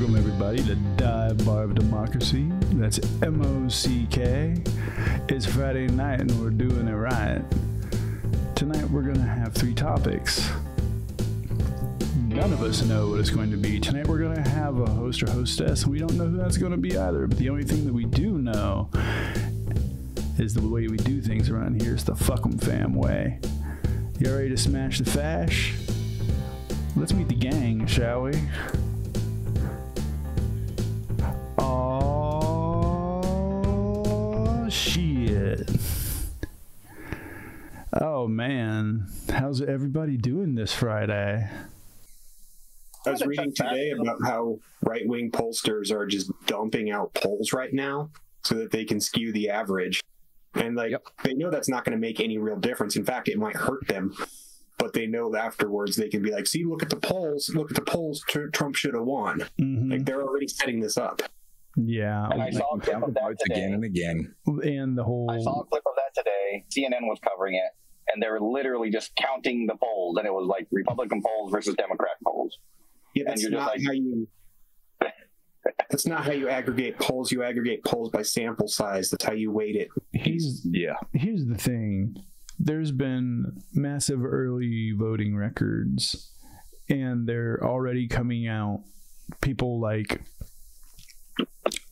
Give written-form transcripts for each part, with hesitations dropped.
Welcome everybody to Bar of DeMOCKracy. That's M-O-C-K. It's Friday night and we're doing it right. Tonight we're going to have 3 topics. None of us know what it's going to be. Tonight we're going to have a host or hostess. We don't know who that's going to be either. But the only thing that we do know is the way we do things around here is the fuck 'em fam way. You ready to smash the fash? Let's meet the gang, shall we? Oh, shit. Oh, man. How's everybody doing this Friday? I was reading today about how right-wing pollsters are just dumping out polls right now so that they can skew the average. And they know that's not going to make any real difference. In fact, it might hurt them. But they know that afterwards they can be like, see, look at the polls. Look at the polls. Trump should have won. Mm-hmm. Like, they're already setting this up. Yeah. And I saw a clip of that today. Again and again. And the whole... I saw a clip of that today. CNN was covering it. And they were literally just counting the polls. And it was like Republican polls versus Democrat polls. Yeah, that's and you're not just like, how you... That's not how you aggregate polls. You aggregate polls by sample size. That's how you weight it. Here's the thing. There's been massive early voting records, and they're already coming out. People like,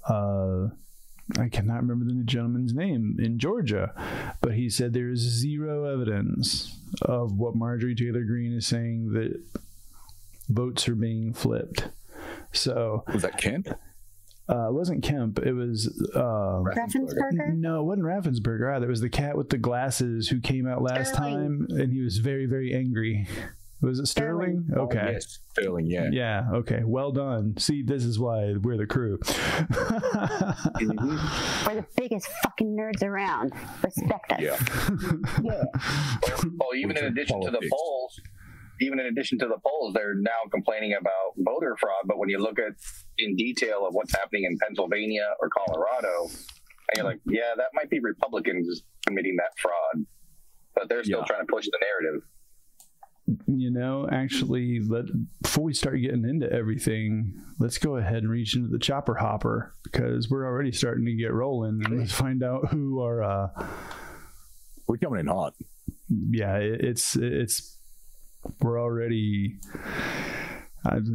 I cannot remember the gentleman's name in Georgia, but he said there is zero evidence of what Marjorie Taylor Greene is saying that votes are being flipped. So was that Kemp? It wasn't Kemp. It was Raffensperger? No, it wasn't Raffensperger either. It was the cat with the glasses who came out last time, and he was very, very angry. Was it Sterling? Okay. Oh, yes, Sterling, yeah. Yeah, okay. Well done. See, this is why we're the crew. We're the biggest fucking nerds around. Respect us. Yeah. yeah. Well, even in addition to the polls, they're now complaining about voter fraud. But when you look at in detail of what's happening in Pennsylvania or Colorado, and you're like, yeah, that might be Republicans committing that fraud, but they're still trying to push the narrative. You know, actually, before we start getting into everything, let's go ahead and reach into the chopper hopper, because we're already starting to get rolling, and let's find out who are... We're coming in hot. Yeah, it's we're already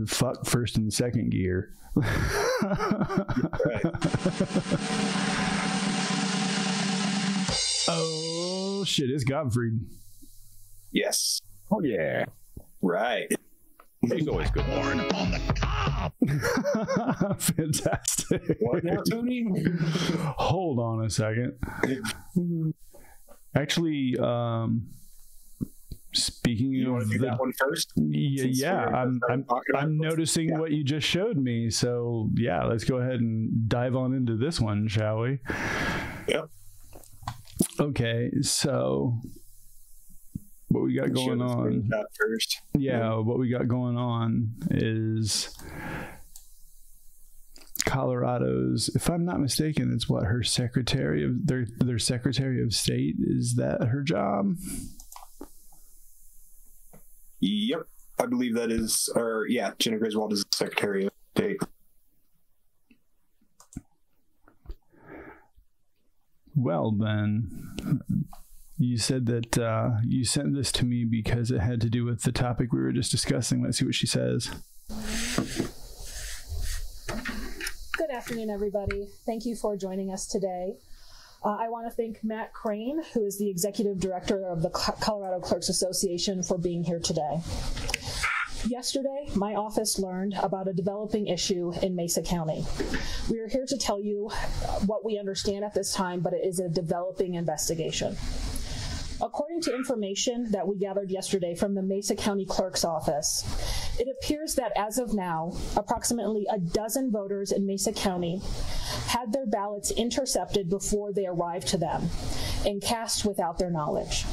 fuck first and second gear. Right. Oh shit, it's Gottfried. Yes. Oh, yeah. Right. He's always good. Born on the cob. Fantastic. What now, Tony? Hold on a second. Actually, speaking You want of to do that one first? I'm noticing what you just showed me. So yeah, let's go ahead and dive on into this one, shall we? Yep. Okay, so what we got going on? First. Yeah, what we got going on is Colorado's, if I'm not mistaken, it's what her secretary of their Secretary of State, is that her job? Yep, I believe that is, Jenna Griswold is the Secretary of State. Well, then, you said that you sent this to me because it had to do with the topic we were just discussing. Let's see what she says. Good afternoon, everybody. Thank you for joining us today. I want to thank Matt Crane, who is the Executive Director of the Colorado Clerks Association, for being here today. Yesterday, my office learned about a developing issue in Mesa County. We are here to tell you what we understand at this time, but it is a developing investigation. According to information that we gathered yesterday from the Mesa County Clerk's Office, it appears that as of now, approximately a dozen voters in Mesa County had their ballots intercepted before they arrived to them and cast without their knowledge.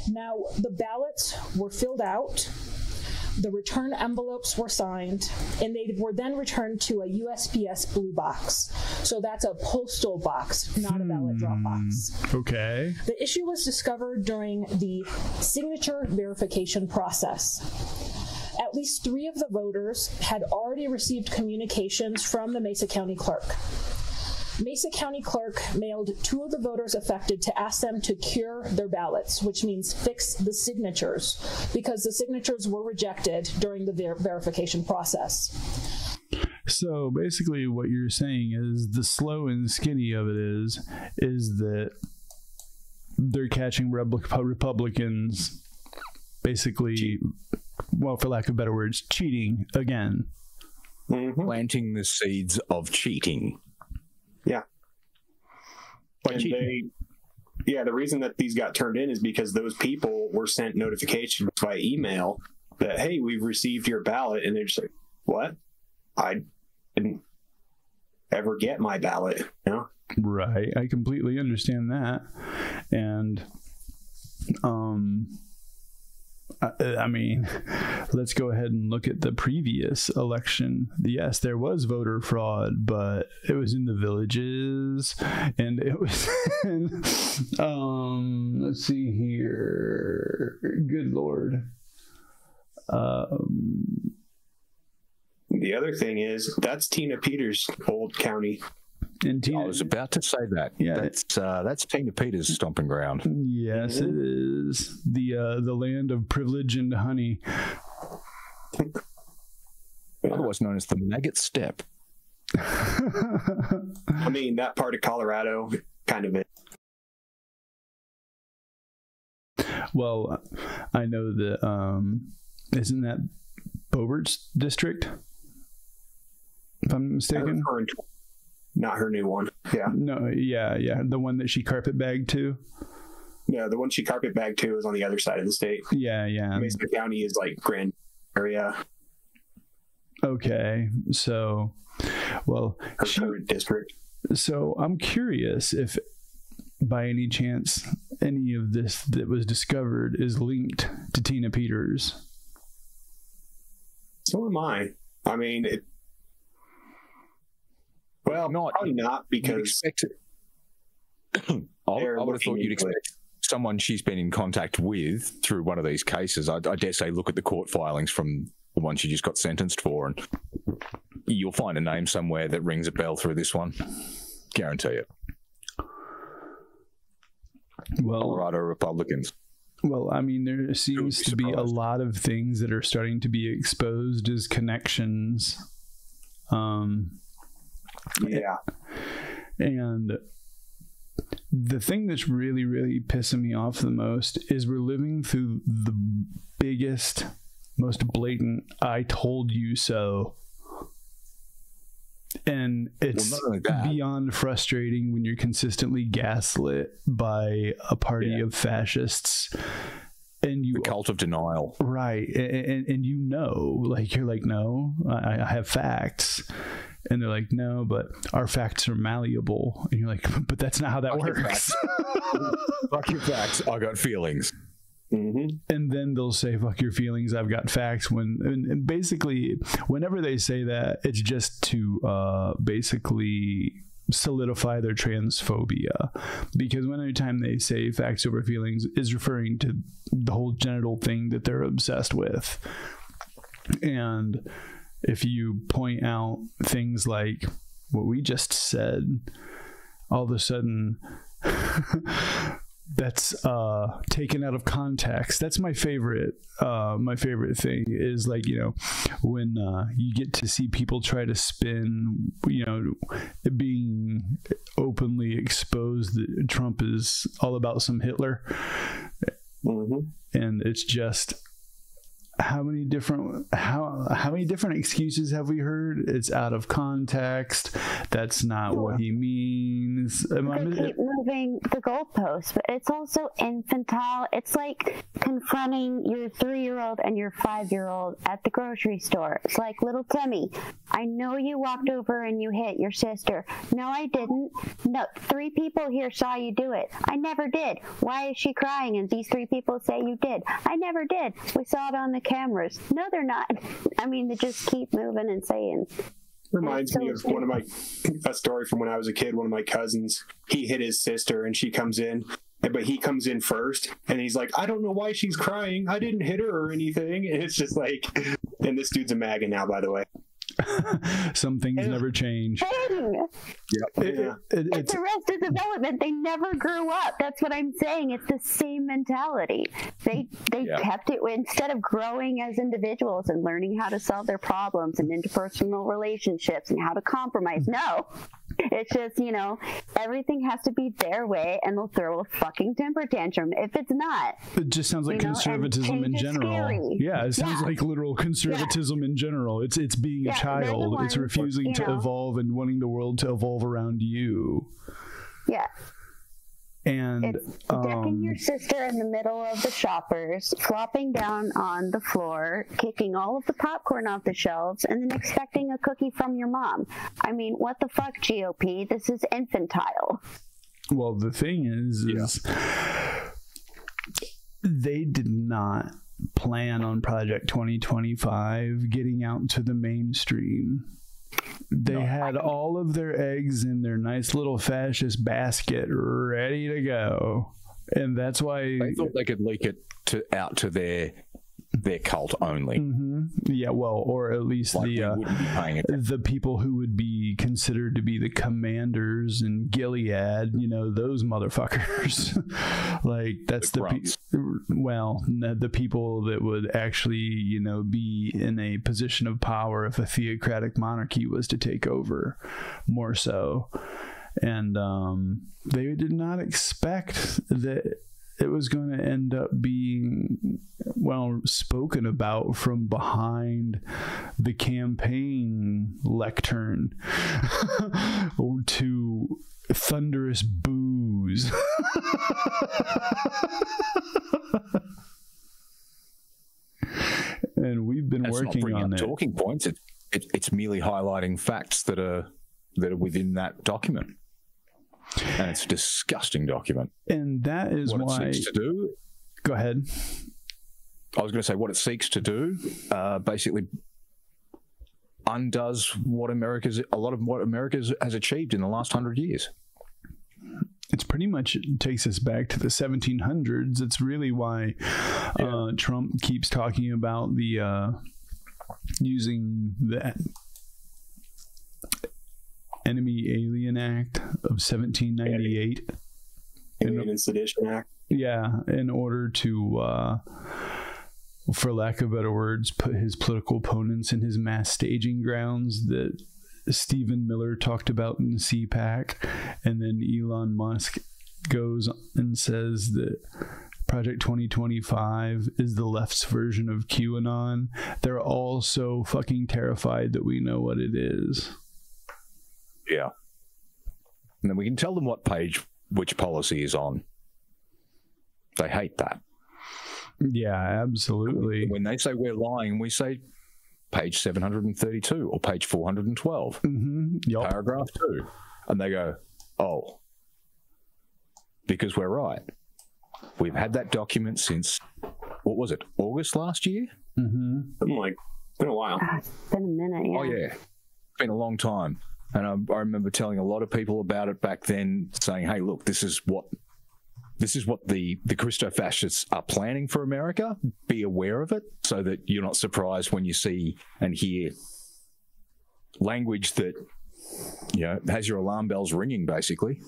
Now, the ballots were filled out, the return envelopes were signed, and they were then returned to a USPS blue box. So that's a postal box, not a ballot drop box. Okay. The issue was discovered during the signature verification process. At least 3 of the voters had already received communications from the Mesa County clerk. Mesa County clerk mailed 2 of the voters affected to ask them to cure their ballots, which means fix the signatures, because the signatures were rejected during the verification process. So basically what you're saying is the slow and skinny of it is that they're catching Republicans basically, well, for lack of better words, cheating again. Planting the seeds of cheating. Yeah. And the reason that these got turned in is because those people were sent notifications by email that, hey, we've received your ballot. And they're just like, what? I didn't ever get my ballot, you know? Right. I completely understand that. And, I mean, let's go ahead and look at the previous election. Yes, there was voter fraud, but it was in the villages, and it was in, let's see here. Good Lord. The other thing is, that's Tina Peters' old county. And Tina, I was about to say that. Yeah, that's Tina Peters' stomping ground. Yes, it is the land of privilege and honey, otherwise known as the maggot steppe. I mean, that part of Colorado, kind of it. Well, I know that isn't that Bobert's district, if I'm not mistaken? Not her new one. Yeah. No, yeah. The one that she carpet bagged to? No, the one she carpet bagged to is on the other side of the state. Yeah. Mesa County is like Grand area. Okay. So, well, her current district. So I'm curious if by any chance any of this that was discovered is linked to Tina Peters. So am I. I mean, probably not, because I would have thought you'd expect someone she's been in contact with through one of these cases. I dare say look at the court filings from the one she just got sentenced for, and you'll find a name somewhere that rings a bell through this one. Guarantee it. Well, Colorado Republicans. Well, I mean, there seems to be a lot of things that are starting to be exposed as connections. Yeah. And the thing that's really, really pissing me off the most is we're living through the biggest, most blatant "I told you so." And it's beyond frustrating when you're consistently gaslit by a party of fascists. And the cult of denial. Right. And you know, like, you're like, no, I have facts. And they're like, no, but our facts are malleable. And you're like, but that's not how that works. Fuck your facts. I got feelings. Mm-hmm. And then they'll say, fuck your feelings, I've got facts. And basically, whenever they say that, it's just to basically solidify their transphobia. Because any time they say facts over feelings is referring to the whole genital thing that they're obsessed with. And if you point out things like what we just said, all of a sudden that's taken out of context. That's my favorite thing is, like, you know, when you get to see people try to spin, you know, being openly exposed that Trump is all about some Hitler. Mm-hmm. And it's just, how many different excuses have we heard? It's out of context. That's not what he means. They keep moving the goalposts, but it's also infantile. It's like confronting your 3-year-old and your 5-year-old at the grocery store. It's like, little Timmy, I know you walked over and you hit your sister. No, I didn't. No, 3 people here saw you do it. I never did. Why is she crying? And these 3 people say you did. I never did. We saw it on the cameras. No, they're not. I mean, they just keep moving and saying. Reminds me of a story from when I was a kid. One of my cousins, he hit his sister and she comes in, but he comes in first and he's like, I don't know why she's crying. I didn't hit her or anything. And it's just like, And this dude's a MAGA now, by the way. Some things never change. It's Arrested Development. They never grew up. That's what I'm saying. It's the same mentality. They kept it instead of growing as individuals and learning how to solve their problems and interpersonal relationships and how to compromise. No. It's just, everything has to be their way, and they'll throw a fucking temper tantrum if it's not. It just sounds like conservatism in general. Yeah, it sounds like literal conservatism in general. It's being a child. It's refusing to evolve and wanting the world to evolve around you. Yeah. And it's decking your sister in the middle of the shoppers, flopping down on the floor, kicking all of the popcorn off the shelves, and then expecting a cookie from your mom. I mean, what the fuck, GOP? This is infantile. Well, the thing is they did not plan on Project 2025 getting out to the mainstream. They had all of their eggs in their nice little fascist basket ready to go. And that's why they thought they could leak it out to their cult only. Yeah, well, or at least the people who would be considered to be the commanders in Gilead, those motherfuckers. Like, that's the people that would actually, be in a position of power if a theocratic monarchy was to take over, more so. And they did not expect that it was going to end up being spoken about from behind the campaign lectern to thunderous boos. And we've been working on it. Talking points. It's merely highlighting facts that are within that document. And it's a disgusting document. And that is what it seeks to do. Go ahead. I was going to say what it seeks to do basically undoes a lot of what America has achieved in the last 100 years. It's pretty much, it takes us back to the 1700s. It's really why Trump keeps talking about the using the Enemy Alien Act of 1798. Alien and Sedition Act. Yeah, in order to, for lack of better words, put his political opponents in his mass staging grounds that Stephen Miller talked about in CPAC. And then Elon Musk goes and says that Project 2025 is the left's version of QAnon. They're all so fucking terrified that we know what it is. Yeah. And then we can tell them what page which policy is on. They hate that. Yeah, absolutely. When they say we're lying, we say page 732 or page 412, paragraph 2. And they go, oh, because we're right. We've had that document since, what was it, August last year? Something like, it's been a while. It's been a minute, yeah. Oh, yeah. It's been a long time. And I remember telling a lot of people about it back then, saying, hey, look, this is what the Christo-fascists are planning for America. Be aware of it so that you're not surprised when you see and hear language that, has your alarm bells ringing, basically,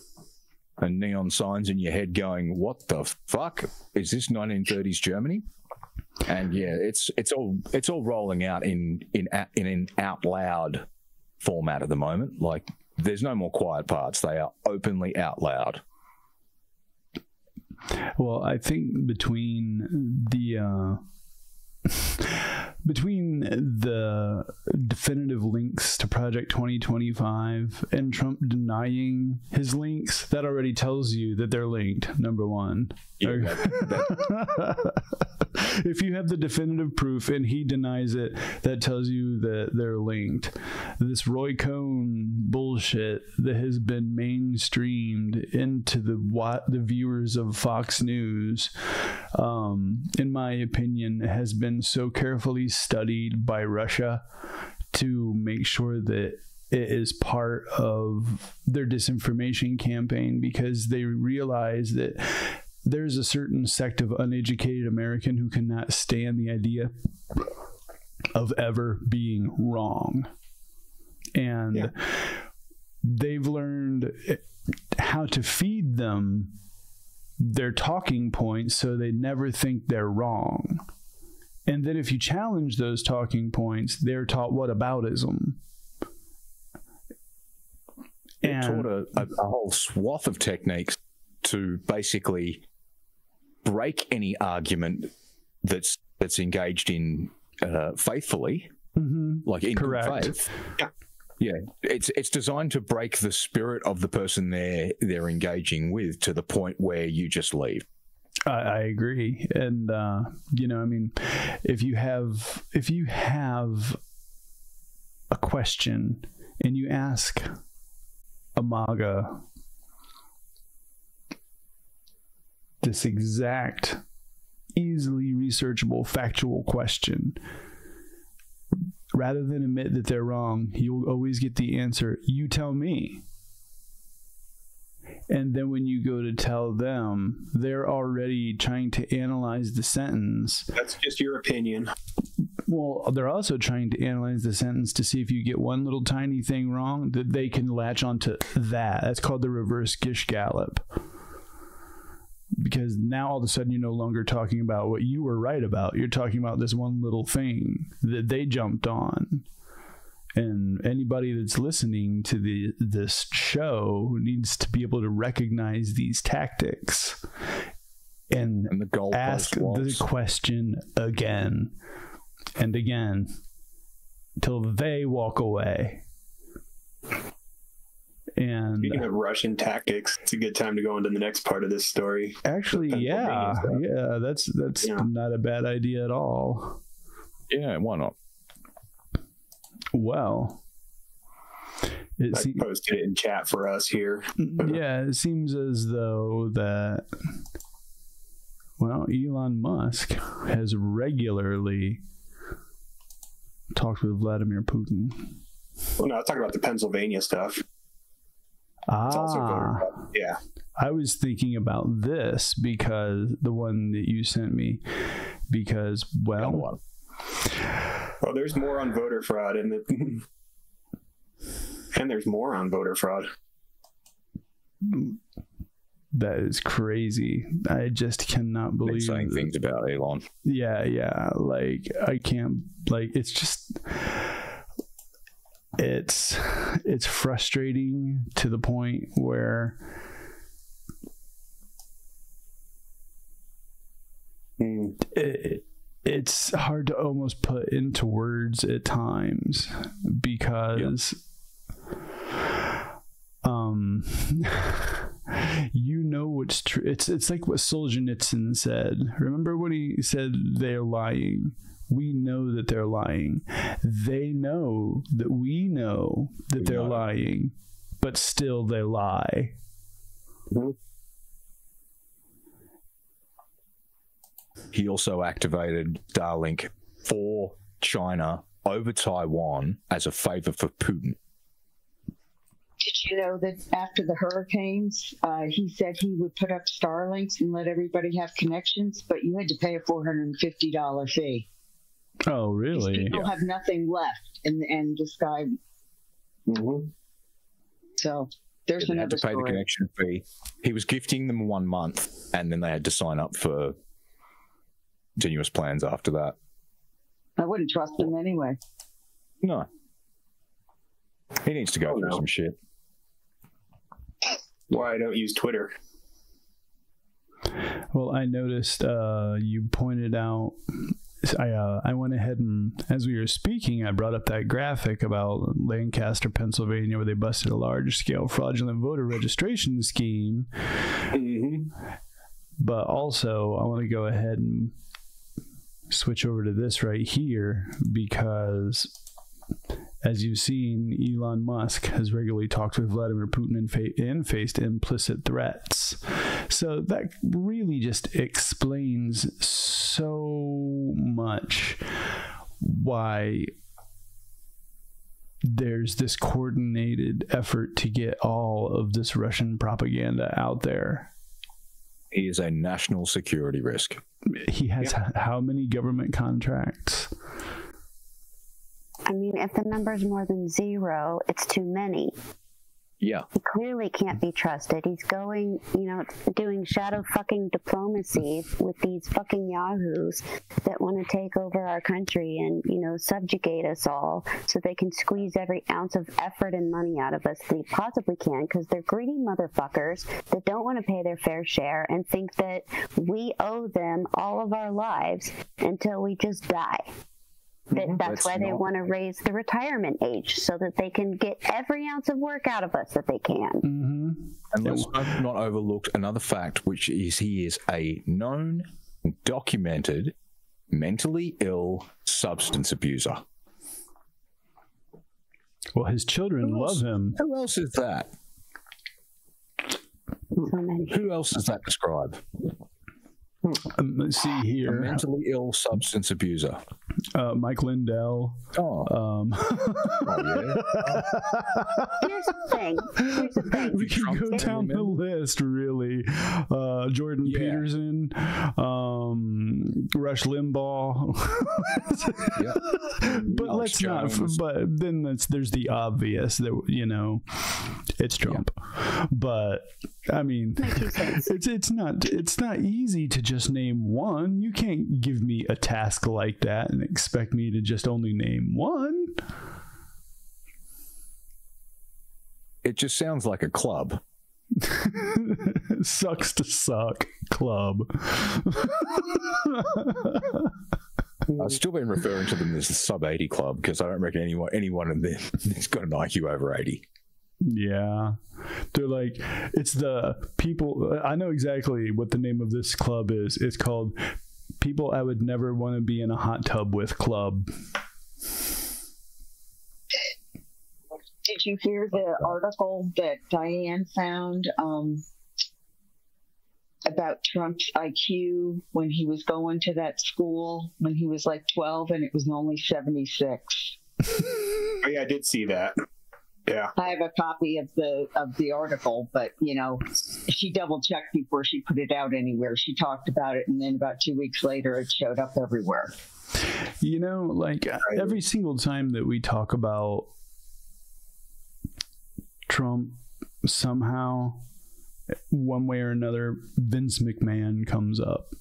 and neon signs in your head going, what the fuck? Is this 1930s Germany? And yeah, it's all rolling out in an out loud format at the moment. Like, there's no more quiet parts. They are openly out loud. Well, I think between the definitive links to Project 2025 and Trump denying his links, that already tells you that they're linked, number one. Yeah, if you have the definitive proof and he denies it, that tells you that they're linked. This Roy Cohn bullshit that has been mainstreamed into the viewers of Fox News, in my opinion, has been so carefully studied by Russia to make sure that it is part of their disinformation campaign, because they realize that there's a certain sect of uneducated American who cannot stand the idea of ever being wrong. And they've learned how to feed them their talking points so they never think they're wrong. And then if you challenge those talking points, they're taught whataboutism. They're taught a whole swath of techniques to basically break any argument that's engaged in faithfully, like in good faith. Yeah, it's designed to break the spirit of the person they're engaging with to the point where you just leave. I agree, and you know, I mean, if you have a question and you ask a MAGA this exact, easily researchable, factual question, rather than admit that they're wrong, you'll always get the answer, "You tell me." And then when you go to tell them, they're already trying to analyze the sentence. That's just your opinion. Well, they're also trying to analyze the sentence to see if you get one little tiny thing wrong, that they can latch onto that. That's called the reverse Gish Gallop. Because now all of a sudden you're no longer talking about what you were right about. You're talking about this one little thing that they jumped on. And anybody that's listening to this show needs to be able to recognize these tactics and the ask the question again and again till they walk away. And speaking of Russian tactics, it's a good time to go into the next part of this story. Actually, that's not a bad idea at all. Yeah, why not? Well, I posted it in chat for us here. Yeah, it seems as though that, well, Elon Musk has regularly talked with Vladimir Putin. Well, no, I was talking about the Pennsylvania stuff. It's also voter fraud. Yeah. I was thinking about this because the one that you sent me, because, well, there's more on voter fraud, and there's more on voter fraud. That is crazy. I just cannot believe saying things about Elon. Yeah. Like, I can't. Like, it's just. It's frustrating to the point where it's hard to almost put into words at times because you know what's true. It's like what Solzhenitsyn said. Remember when he said they're lying? We know that they're lying. They know that we know that they're lying, but still they lie. Mm-hmm. He also activated Starlink for China over Taiwan as a favor for Putin. Did you know that after the hurricanes, he said he would put up Starlinks and let everybody have connections, but you had to pay a $450 fee. Oh, really? People have nothing left, and this guy. Mm-hmm. So there's another had to pay story. The connection fee. He was gifting them 1 month, and then they had to sign up for continuous plans after that. I wouldn't trust him anyway. No, he needs to go through some shit. Why I don't use Twitter? Well, I noticed you pointed out. I went ahead and, as we were speaking, I brought up that graphic about Lancaster, Pennsylvania, where they busted a large-scale fraudulent voter registration scheme. Mm-hmm. But also, I want to go ahead and switch over to this right here because, as you've seen, Elon Musk has regularly talked with Vladimir Putin and faced implicit threats. So that really just explains so much why there's this coordinated effort to get all of this Russian propaganda out there. He is a national security risk. He has how many government contracts? I mean, if the number's more than 0, it's too many. Yeah. He clearly can't be trusted. He's going, doing shadow fucking diplomacy with these fucking yahoos that want to take over our country and, subjugate us all so they can squeeze every ounce of effort and money out of us they possibly can, because they're greedy motherfuckers that don't want to pay their fair share and think that we owe them all of our lives until we just die. That's why they want to raise the retirement age, so that they can get every ounce of work out of us that they can. Mm-hmm. And let's not overlook another fact, which is he is a known, documented, mentally ill substance abuser. Well, his children love him. Who else is that? So many. Who else does that describe? Let's see here. A mentally ill substance abuser. Mike Lindell. Oh yeah. Here's the thing. We can go down the list, really. Jordan Peterson, Rush Limbaugh. But let's not. But then there's the obvious that it's Trump. But I mean, it's not easy to just name one. You can't give me a task like that and expect me to just only name one. It just sounds like a club. Sucks to suck club. I've still been referring to them as the sub 80 club because I don't reckon anyone in there has got an IQ over 80. Yeah, they're like, it's the people. I know exactly what the name of this club is. It's called People I Would Never Want to Be in a Hot Tub With Club. Did you hear the article that Diane found about Trump's IQ when he was going to that school when he was like 12 and it was only 76? Oh yeah, I did see that. Yeah, I have a copy of the article, but she double checked before she put it out anywhere. She talked about it, and then about 2 weeks later, it showed up everywhere. Like every single time that we talk about Trump, somehow, one way or another, Vince McMahon comes up,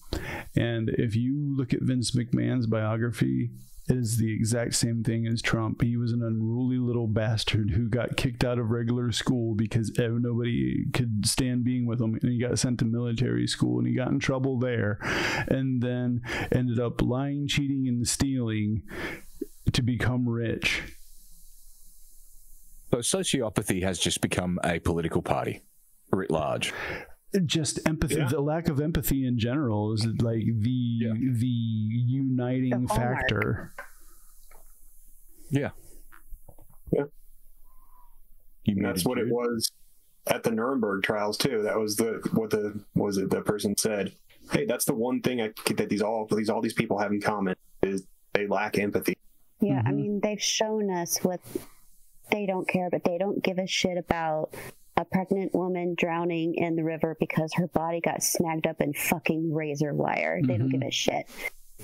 and if you look at Vince McMahon's biography, it is the exact same thing as Trump. He was an unruly little bastard who got kicked out of regular school because nobody could stand being with him, and he got sent to military school, and he got in trouble there, and then ended up lying, cheating, and stealing to become rich. So sociopathy has just become a political party, writ large. Just empathy, the lack of empathy in general is like the uniting factor. Yeah. That's what it was at the Nuremberg trials too. That was the person said, "Hey, that's the one thing that all these people have in common is they lack empathy." Yeah, I mean, they've shown us what they don't care, but they don't give a shit about a pregnant woman drowning in the river because her body got snagged up in fucking razor wire. They don't give a shit.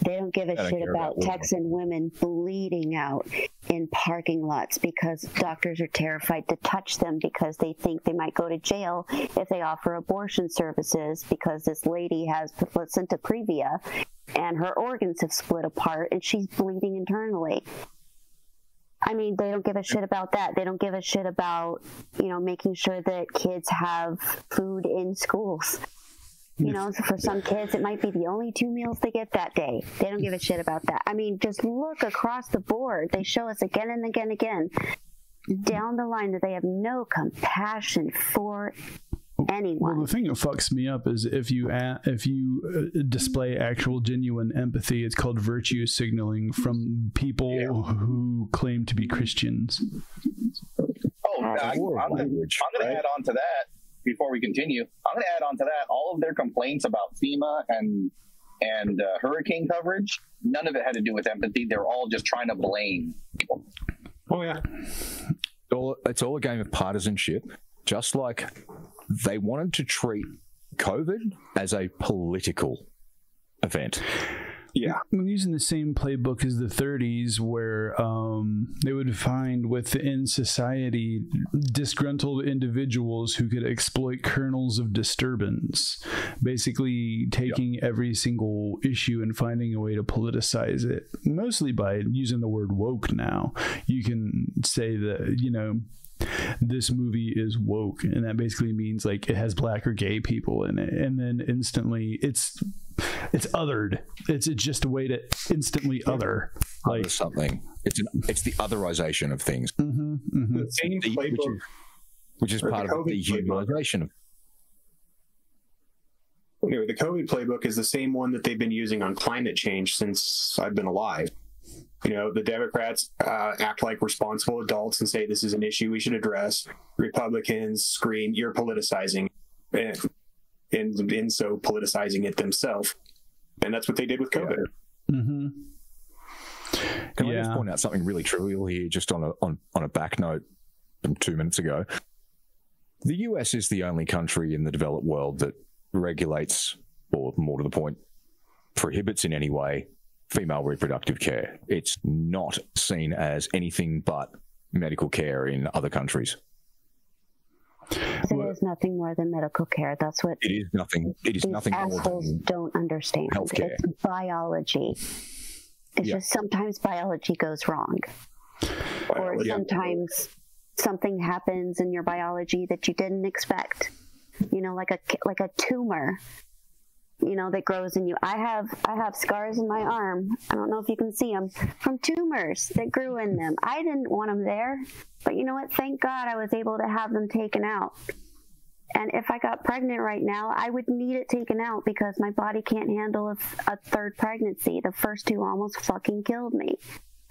They don't give a shit about Texan women bleeding out in parking lots because doctors are terrified to touch them because they think they might go to jail if they offer abortion services because this lady has placenta previa and her organs have split apart and she's bleeding internally. I mean, they don't give a shit about that. They don't give a shit about, making sure that kids have food in schools. For some kids, it might be the only 2 meals they get that day. They don't give a shit about that. I mean, just look across the board. They show us again and again and again down the line that they have no compassion for anyone. Well, the thing that fucks me up is if you display actual genuine empathy, it's called virtue signaling from people who claim to be Christians. I'm going to add on to that before we continue. I'm going to add on to that all of their complaints about FEMA and hurricane coverage. None of it had to do with empathy. They're all just trying to blame people. Oh yeah, it's all a game of partisanship. Just like they wanted to treat COVID as a political event. Yeah. I'm using the same playbook as the 30s, where they would find within society disgruntled individuals who could exploit kernels of disturbance, basically taking every single issue and finding a way to politicize it, mostly by using the word woke. Now you can say that, you know, this movie is woke, and that basically means like it has black or gay people in it, and then instantly it's othered. It's just a way to instantly other like something. It's the otherization of things. The same playbook, which is part of the dehumanization. Anyway, the COVID playbook is the same one that they've been using on climate change since I've been alive. You know, the Democrats act like responsible adults and say this is an issue we should address. Republicans scream, "You're politicizing," and in so politicizing it themselves. And that's what they did with COVID. Mm-hmm. Can I just point out something really trivial here, just on a back note from 2 minutes ago? The US is the only country in the developed world that regulates, or more to the point, prohibits in any way, female reproductive care. It's not seen as anything but medical care in other countries. It is nothing more than medical care. That's what it is. Nothing. It is nothing more than don't understand. Healthcare. It's biology. It's just sometimes biology goes wrong, or sometimes something happens in your biology that you didn't expect. You know, like a tumor, you know, that grows in you. I have scars in my arm. I don't know if you can see them, from tumors that grew in them. I didn't want them there, but you know what? Thank God I was able to have them taken out. And if I got pregnant right now, I would need it taken out because my body can't handle a third pregnancy. The first two almost fucking killed me.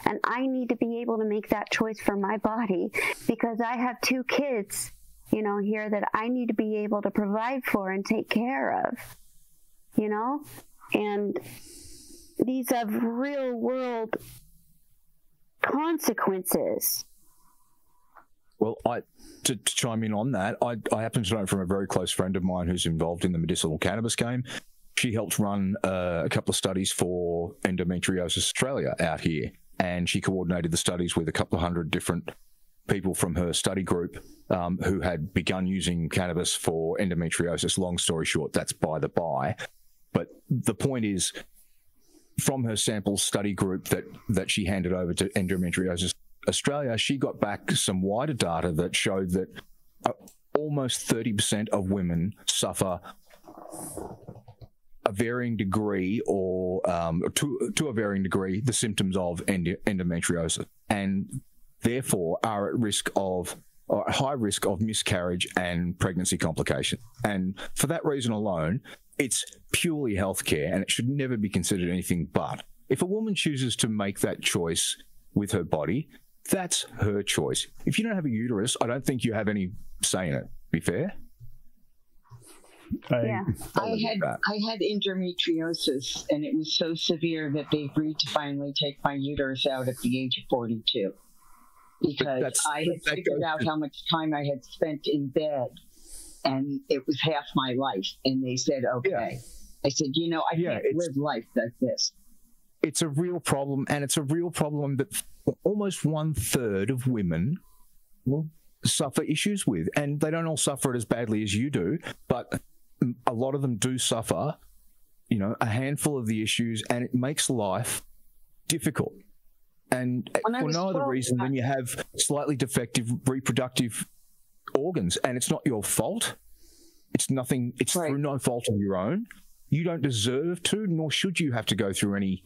And I need to be able to make that choice for my body because I have 2 kids, you know, here that I need to be able to provide for and take care of, you know? And these have real world consequences. Well, to chime in on that, I happen to know from a very close friend of mine who's involved in the medicinal cannabis game. She helped run a couple of studies for Endometriosis Australia out here, and she coordinated the studies with a couple of hundred different people from her study group who had begun using cannabis for endometriosis. Long story short, that's by the by. But the point is, from her sample study group that she handed over to Endometriosis Australia, she got back some wider data that showed that almost 30% of women suffer a varying degree or to a varying degree the symptoms of endometriosis, and therefore are at risk of or at high risk of miscarriage and pregnancy complications. And for that reason alone, it's purely healthcare, and it should never be considered anything but. If a woman chooses to make that choice with her body, that's her choice. If you don't have a uterus, I don't think you have any say in it. Be fair? I had endometriosis, and it was so severe that they agreed to finally take my uterus out at the age of 42 because I had figured out how much time I had spent in bed, and it was half my life. And they said, okay. Yeah. I said, you know, I can't live life like this. It's a real problem, and it's a real problem that almost 1/3 of women will suffer issues with, and they don't all suffer it as badly as you do, but a lot of them do suffer, you know, a handful of the issues, and it makes life difficult. And for no other reason than you have slightly defective reproductive organs, and it's not your fault. It's nothing. It's through no fault of your own. You don't deserve to, nor should you have to go through any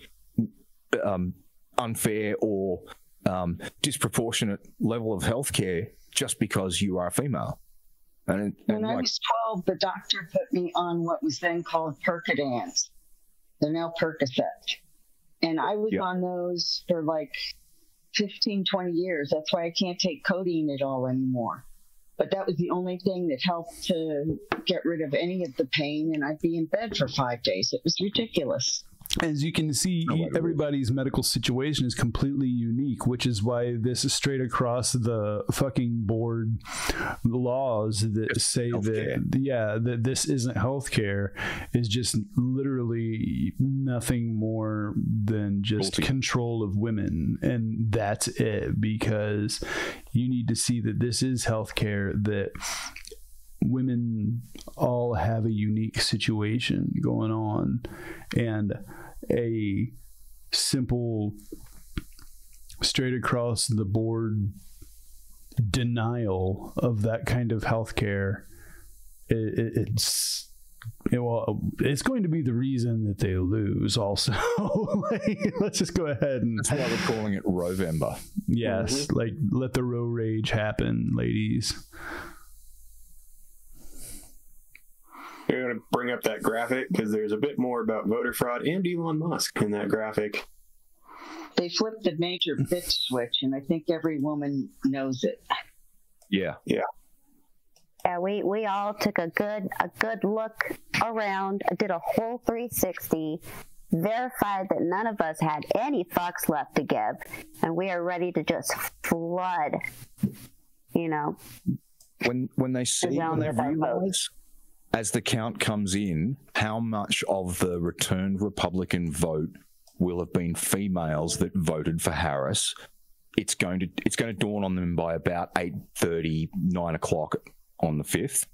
unfair or disproportionate level of healthcare just because you are a female. When I was 12, the doctor put me on what was then called Percodans. They're now Percocet. And I was on those for like 15, 20 years. That's why I can't take codeine at all anymore. But that was the only thing that helped to get rid of any of the pain, and I'd be in bed for 5 days. It was ridiculous. as you can see, everybody's medical situation is completely unique, which is why this is straight across the fucking board laws that say that this isn't healthcare, is just literally nothing more than just control of women. And that's it, because you need to see that this is healthcare, that women all have a unique situation going on, and a simple straight across the board denial of that kind of healthcare, it's going to be the reason that they lose also. Let's just go ahead and that's why we're calling it Rovember. Yes, like let the Roe rage happen, ladies. You're going to bring up that graphic because there's a bit more about voter fraud and Elon Musk in that graphic. They flipped the major bitch switch, and I think every woman knows it. Yeah. Yeah, we all took a good look around, did a whole 360, verified that none of us had any fucks left to give, and we are ready to just flood, When they realize, as the count comes in, how much of the returned Republican vote will have been females that voted for Harris, it's going to dawn on them by about 8:30, 9 o'clock on the 5th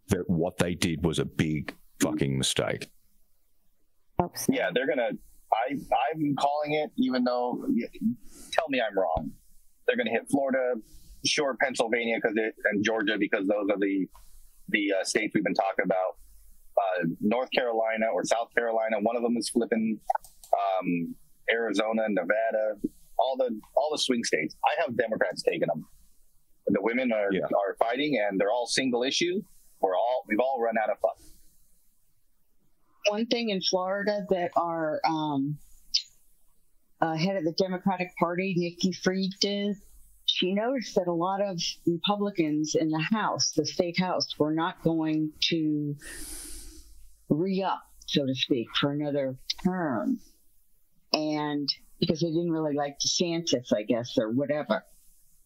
that what they did was a big fucking mistake. Yeah, they're gonna. I'm calling it, even though tell me I'm wrong. They're gonna hit Florida, sure, Pennsylvania, and Georgia, because those are the states we've been talking about. North Carolina or South Carolina, one of them is flipping. Arizona, Nevada, all the swing states. I have Democrats taking them. The women are fighting, and they're all single issue. We've all run out of fun. One thing in Florida that our head of the Democratic Party, Nikki Fried, did. She noticed that a lot of Republicans in the House, the state House, were not going to re-up, so to speak, for another term. And because they didn't really like DeSantis, I guess, or whatever.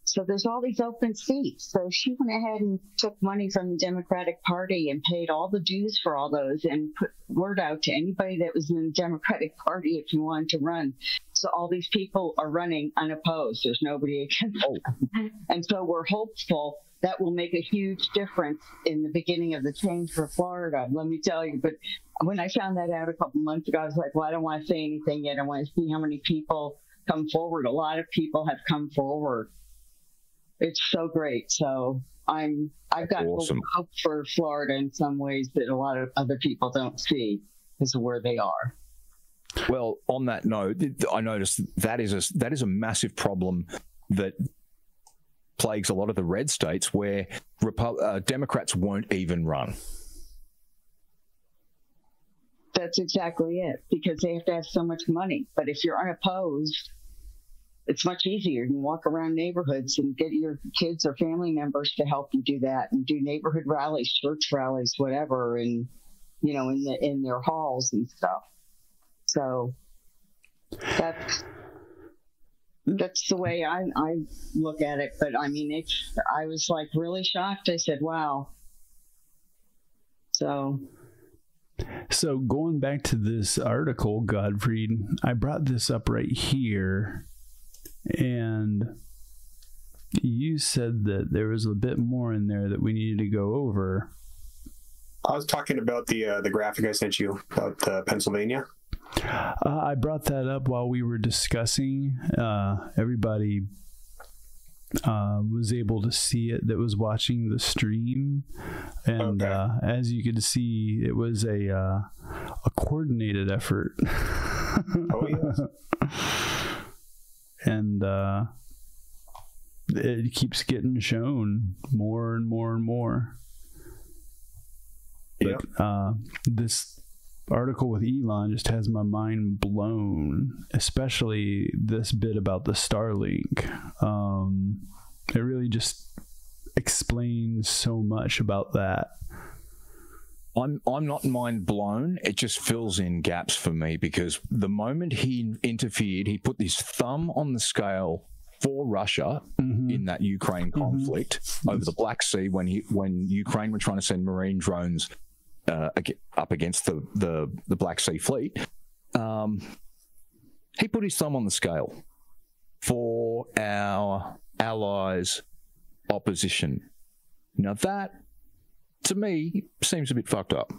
So there's all these open seats. So she went ahead and took money from the Democratic Party and paid all the dues for all those and put word out to anybody that was in the Democratic Party if you wanted to run. So all these people are running unopposed. There's nobody against them. And so we're hopeful that will make a huge difference in the beginning of the change for Florida. Let me tell you. But when I found that out a couple months ago, I was like, well, I don't want to say anything yet. I want to see how many people come forward. A lot of people have come forward. It's so great. So I've got awesome hope for Florida in some ways that a lot of other people don't see because of where they are. Well, on that note, I noticed that is a massive problem that plagues a lot of the red states where Democrats won't even run. That's exactly it, because they have to have so much money. But if you're unopposed, it's much easier. You can walk around neighborhoods and get your kids or family members to help you do that, and do neighborhood rallies, church rallies, whatever, and in their halls and stuff. So that's the way I look at it. But I mean, I was like really shocked. I said, "Wow." So going back to this article, Godfried, I brought this up right here, and you said that there was a bit more in there that we needed to go over. I was talking about the graphic I sent you about Pennsylvania. I brought that up while we were discussing. Everybody was able to see it that was watching the stream, and as you could see, it was a coordinated effort. Oh yes. And it keeps getting shown more and more and more. But this article with Elon just has my mind blown, especially this bit about the Starlink. It really just explains so much about that. I'm not mind blown. It just fills in gaps for me, because the moment he interfered, he put his thumb on the scale for Russia in that Ukraine conflict over the Black Sea, when Ukraine were trying to send marine drones up against the Black Sea fleet. He put his thumb on the scale for our allies' opposition. Now that, to me, seems a bit fucked up.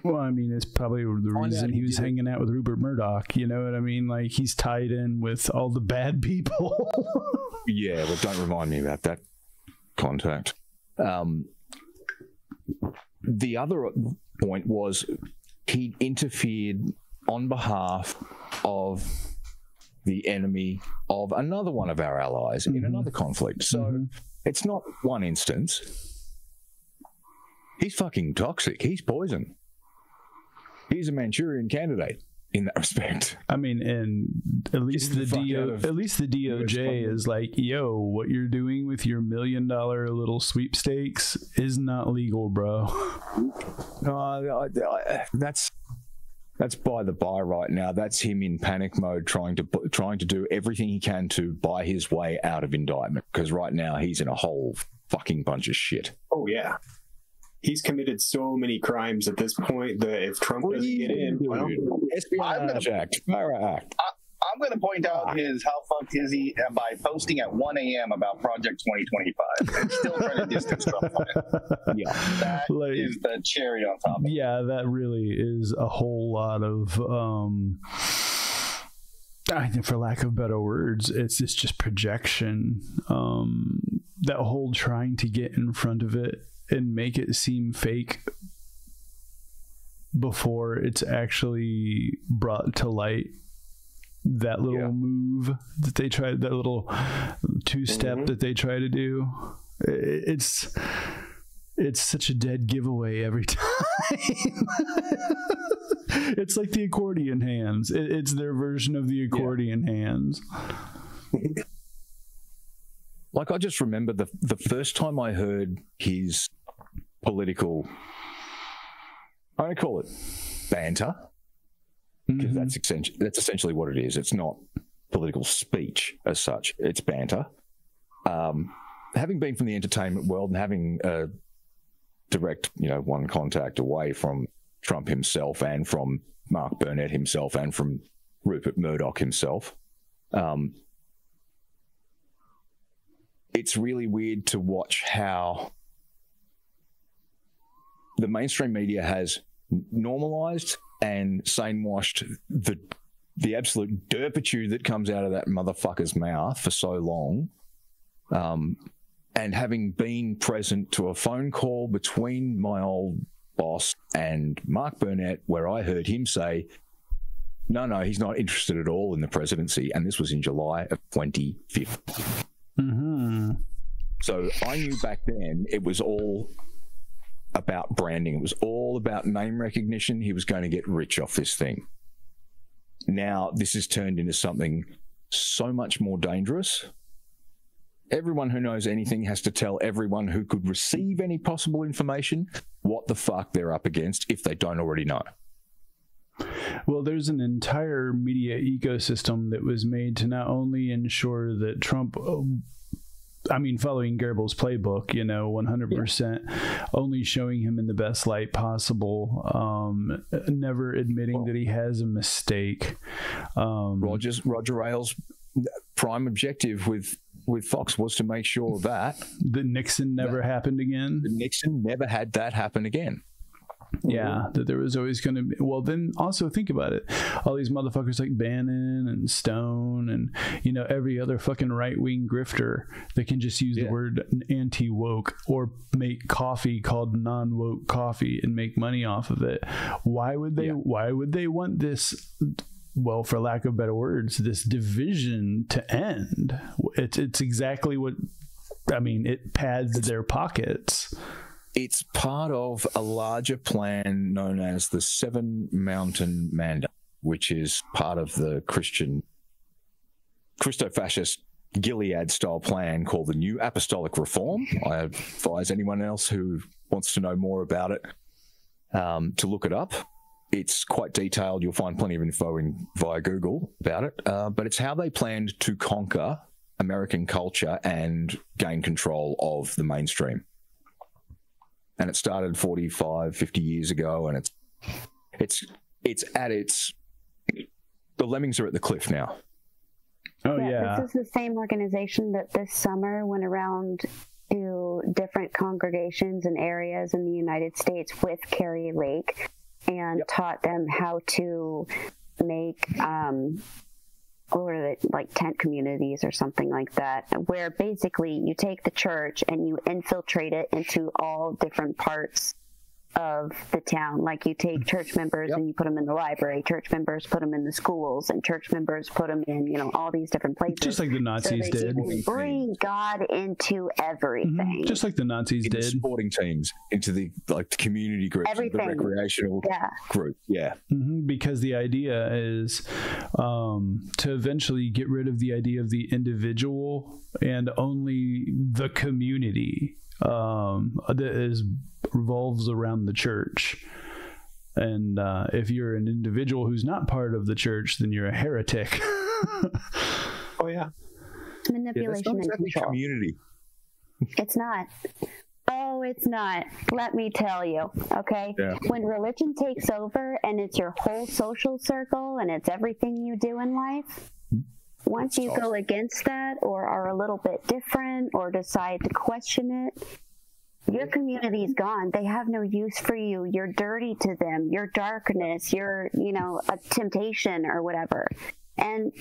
Well, I mean, it's probably the reason he was hanging out with Rupert Murdoch. You know what I mean? Like, he's tied in with all the bad people. Yeah, well, don't remind me about that contact. The other point was he interfered on behalf of the enemy of another one of our allies in another conflict. So it's not one instance. He's fucking toxic. He's poison. He's a Manchurian candidate in that respect. I mean, and at least the DOJ is like, yo, what you're doing with your $1 million little sweepstakes is not legal, bro. No, that's by the by right now. That's him in panic mode, trying to do everything he can to buy his way out of indictment, because right now he's in a whole fucking bunch of shit. Oh yeah. He's committed so many crimes at this point that if Trump doesn't get in, well, Espionage Act, Fire Act. I'm going to point out how fucked is he by posting at 1 a.m. about Project 2025 and still trying to distance Trump from it. Yeah, that is the cherry on top. Yeah, that really is a whole lot of, I think, for lack of better words, it's just projection. That whole trying to get in front of it and make it seem fake before it's actually brought to light. That little move that they tried, that little two-step that they try to do, it's such a dead giveaway every time. It's like the accordion hands. It's their version of the accordion hands. Like, I just remember the first time I heard his political, I'm going to call it banter, because that's essentially what it is. It's not political speech as such. It's banter. Having been from the entertainment world and having a direct, one contact away from Trump himself and from Mark Burnett himself and from Rupert Murdoch himself, it's really weird to watch how the mainstream media has normalized and sane-washed the absolute derpitude that comes out of that motherfucker's mouth for so long. And having been present to a phone call between my old boss and Mark Burnett, where I heard him say, no, he's not interested at all in the presidency. And this was in July of 2015. So I knew back then it was all about branding. It was all about name recognition. He was going to get rich off this thing. Now this has turned into something so much more dangerous. Everyone who knows anything has to tell everyone who could receive any possible information what the fuck they're up against if they don't already know. Well, there's an entire media ecosystem that was made to not only ensure that Trump, following Goebbels' playbook, 100%, only showing him in the best light possible, never admitting that he has a mistake. Roger Ailes' prime objective with Fox was to make sure that Nixon never happened again. Nixon never had that happen again. Yeah, that there was always going to be. Well, then also think about it. All these motherfuckers like Bannon and Stone and, every other fucking right-wing grifter that can just use the word anti-woke or make coffee called non-woke coffee and make money off of it. Why would they want this? Well, for lack of better words, this division to end. It's exactly what, it pads their pockets. It's part of a larger plan known as the Seven Mountain Mandate, which is part of the Christo-fascist Gilead-style plan called the New Apostolic Reform. I advise anyone else who wants to know more about it to look it up. It's quite detailed. You'll find plenty of info via Google about it. But it's how they planned to conquer American culture and gain control of the mainstream. And it started 45, 50 years ago, and it's at its... The lemmings are at the cliff now. Oh, yeah. This is the same organization that this summer went around to different congregations and areas in the United States with Carrie Lake and taught them how to make, what were they, like tent communities or something like that, where basically you take the church and you infiltrate it into all different parts of the town. Like you take church members and you put them in the library, church members put them in the schools, and church members put them in, you know, all these different places. Just like the Nazis did. Bring God into everything. Just like the Nazis did. Sporting teams, into the community groups, everything. The recreational group. Yeah. Because the idea is to eventually get rid of the idea of the individual and only the community that revolves around the church. And if you're an individual who's not part of the church, then you're a heretic. Oh yeah, manipulation and control. Community. It's not. Oh, it's not. Let me tell you. Okay. Yeah. When religion takes over and it's your whole social circle and it's everything you do in life, once you go against that or are a little bit different or decide to question it, your community's gone. They have no use for you. You're dirty to them. You're darkness. You're, you know, a temptation or whatever. And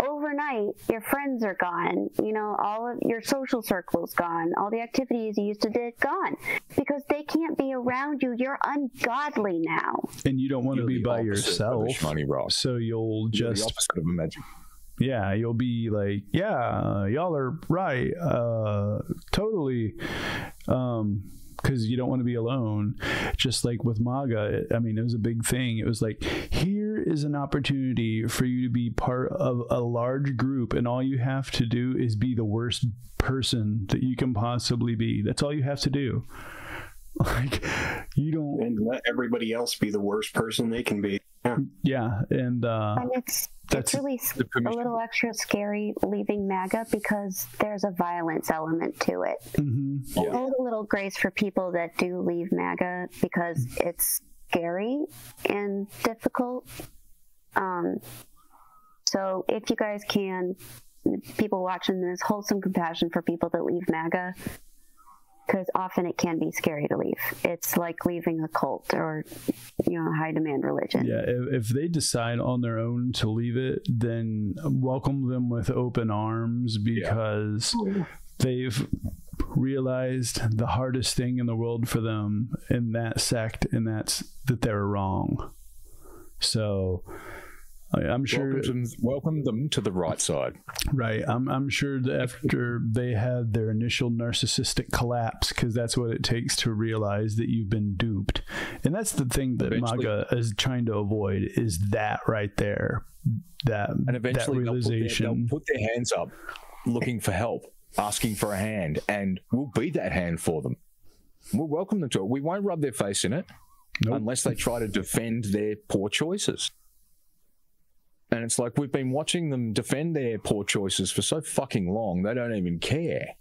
overnight, your friends are gone. You know, all of your social circle's gone. All the activities you used to do, gone. Because they can't be around you. You're ungodly now. And you don't want to be by yourself. So you'll just... the opposite of a magic. Yeah, you'll be like, yeah, y'all are right. Totally. Because you don't want to be alone. Just like with MAGA, I mean, it was a big thing. It was like, here is an opportunity for you to be part of a large group, and all you have to do is be the worst person that you can possibly be. That's all you have to do. Like, you don't... And let everybody else be the worst person they can be. Yeah, and it's really a little extra scary leaving MAGA because there's a violence element to it. Hold a little grace for people that do leave MAGA because it's scary and difficult. So if you guys can, people watching this, hold some compassion for people that leave MAGA, because often it can be scary to leave. It's like leaving a cult or, you know, high demand religion. Yeah, if they decide on their own to leave it, then welcome them with open arms, because they've realized the hardest thing in the world for them in that sect, and that's that they're wrong. So I'm sure welcome them to the right side. Right. I'm sure that after they had their initial narcissistic collapse, because that's what it takes to realize that you've been duped. And that's the thing that MAGA is trying to avoid, is that right there. And eventually that realization. They'll put their hands up looking for help, asking for a hand, and we'll be that hand for them. We'll welcome them to it. We won't rub their face in it unless they try to defend their poor choices. And it's like, we've been watching them defend their poor choices for so fucking long, they don't even care.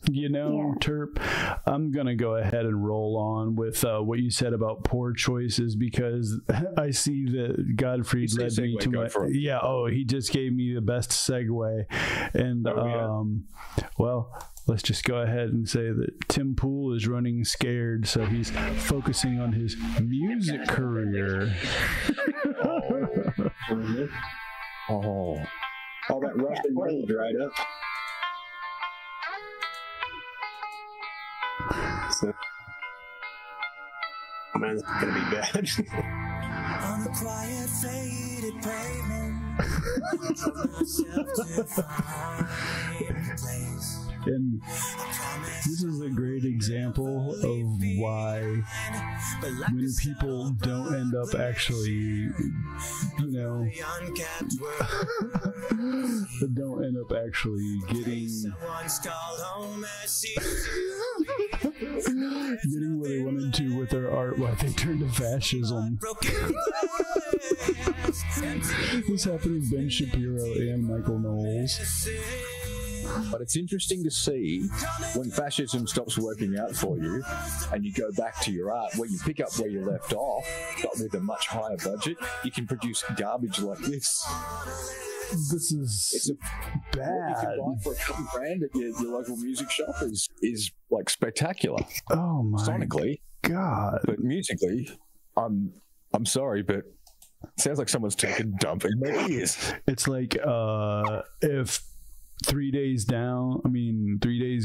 You know, Terp, I'm going to go ahead and roll on with what you said about poor choices, because I see that Godfrey led me to my... Yeah, he just gave me the best segue. And, well, let's just go ahead and say that Tim Pool is running scared, so he's focusing on his music career. All that Russian money dried up. So, man, it's gonna be bad. On the quiet, faded pavement. And this is a great example of why when people don't end up actually, don't end up actually getting Getting where they wanted to with their art while they turned to fascism. This happened to Ben Shapiro and Michael Knowles. But it's interesting to see when fascism stops working out for you and you go back to your art, where you pick up where you left off, but with a much higher budget, you can produce garbage like this. This is bad. What you can buy for a couple grand at your local music shop is like spectacular. Oh my sonically, God! But musically, I'm sorry, but it sounds like someone's taken a dump in their ears. It's like if 3 Days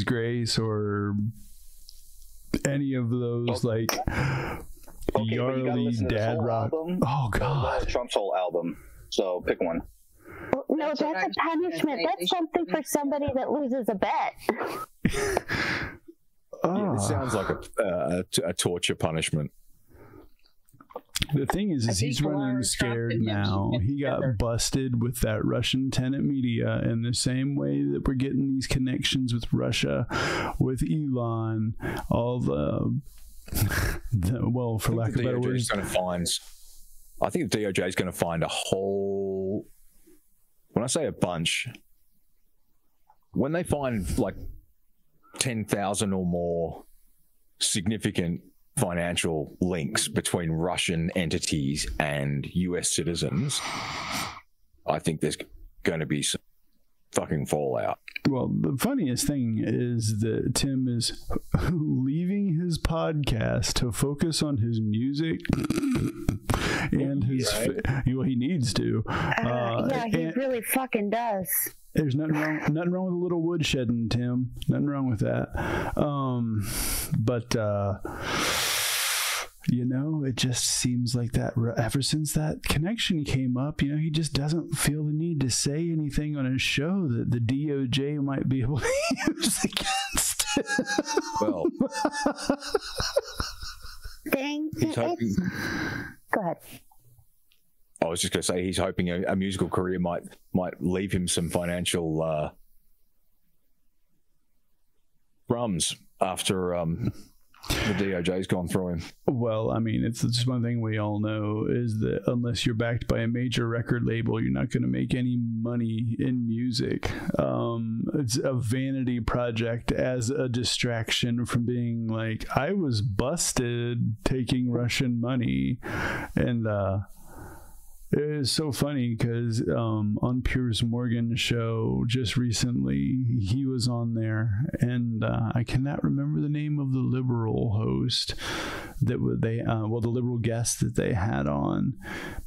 Grace or any of those Yarly dad rock. Album, oh God! Trump's whole album. So pick one. Well, no, that's a punishment. That's something for somebody that loses a bet. Yeah, it sounds like a torture punishment. The thing is he's running scared now. He got busted with that Russian tenant media in the same way that we're getting these connections with Russia, with Elon, all well, for lack of better words. I think the DOJ is going to find a whole... When I say a bunch, when they find like 10,000 or more significant financial links between Russian entities and US citizens, I think there's going to be some fucking fallout. Well, the funniest thing is that Tim is leaving his podcast to focus on his music and his well, he needs to. Yeah, he really fucking does. There's nothing wrong with a little woodshedding, Tim. Nothing wrong with that. But it just seems like that ever since that connection came up, he just doesn't feel the need to say anything on his show that the DOJ might be able to use against him. Well, Go ahead. I was just going to say he's hoping a musical career might leave him some financial crumbs after the DOJ's gone through him. Well, I mean, it's just one thing we all know is that unless you're backed by a major record label, you're not going to make any money in music. It's a vanity project as a distraction from being like, I was busted taking Russian money. And it is so funny because on Piers Morgan's show just recently, he was on there, and I cannot remember the name of the liberal host that the liberal guest that they had on,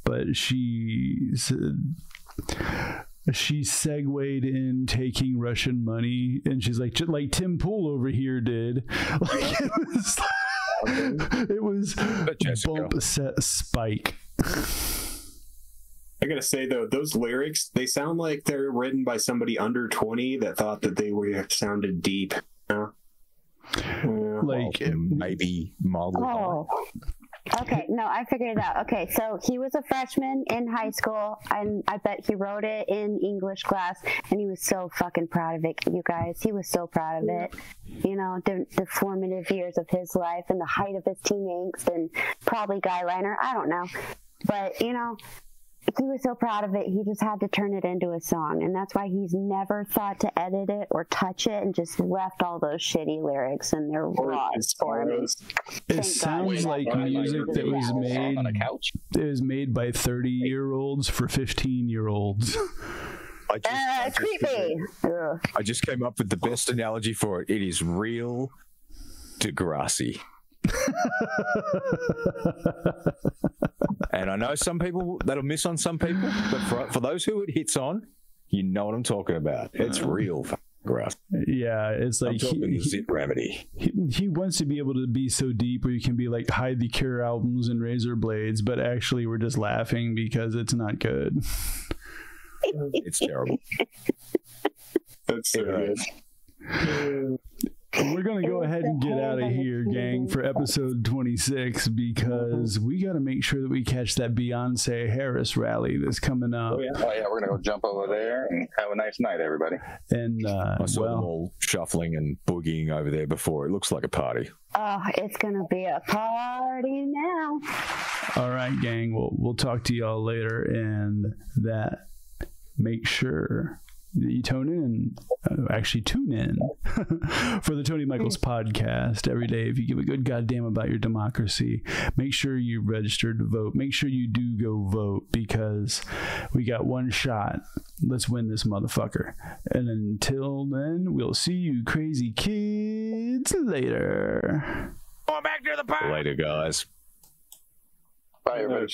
but she segued in taking Russian money, and she's like, just like Tim Pool over here did. Like it was bump set spike. I gotta say though, those lyrics, they sound like they're written by somebody under 20 that thought that they sounded deep. Maybe mildly. Oh. Okay, no, I figured it out. Okay, so he was a freshman in high school, and I bet he wrote it in English class, and he was so fucking proud of it, you guys. He was so proud of it. The formative years of his life and the height of his teen angst and probably guy liner. I don't know. But, he was so proud of it, he just had to turn it into a song, and that's why he's never thought to edit it or touch it, and just left all those shitty lyrics in their raw form. It sounds like music that was made on a couch. It was made by 30-year-olds for 15-year-olds. Creepy. I just came up with the best analogy for it. It is real DeGrasse. And I know some people that'll miss on some people, but for those who it hits on, you know what I'm talking about. It's real grass. Yeah, it's like zit gravity. He wants to be able to be so deep where you can be like hide the Cure albums and razor blades, but actually we're just laughing because it's not good. It's terrible. That's so good. We're going to go ahead and get out of here, gang, for episode 26 because we got to make sure that we catch that Beyonce Harris rally that's coming up. Oh, yeah, we're going to go jump over there and have a nice night, everybody. And I saw them all shuffling and boogieing over there before. It looks like a party. Oh, it's going to be a party now. All right, gang. We'll talk to y'all later, and that make sure you tune in for the Tony Michaels podcast every day. If you give a good goddamn about your democracy, make sure you register to vote. Make sure you do go vote because we got one shot. Let's win this motherfucker. And until then, we'll see you crazy kids later. Going back to the party. Later, guys. Bye, everybody.